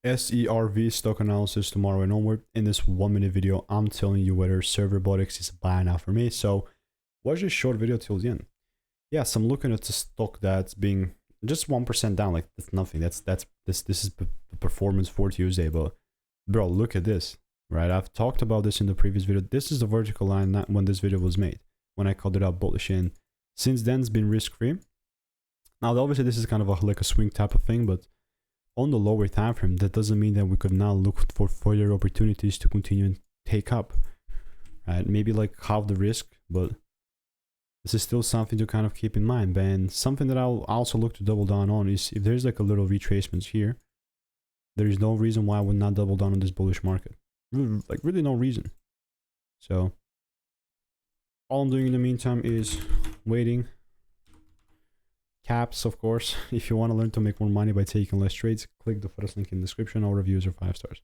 SERV stock analysis tomorrow and onward. In this 1-minute video, I'm telling you whether SERV Robotics is a buy now for me. So watch this short video till the end. Yes, I'm looking at the stock that's being just 1% down. Like, that's nothing. This is the performance for Tuesday. But bro, look at this, right? I've talked about this in the previous video. This is the vertical line when this video was made, when I called it out bullish, and since then it's been risk-free. Now obviously this is kind of like a swing type of thing, but on the lower time frame, that doesn't mean that we could now look for further opportunities to continue and take up, right? Maybe like half the risk, but this is still something to kind of keep in mind. And something that I'll also look to double down on is if there's like a little retracements here, there is no reason why I would not double down on this bullish market. Like, really no reason. So all I'm doing in the meantime is waiting. Caps, of course. If you want to learn to make more money by taking less trades, click the first link in the description. All reviews are 5 stars.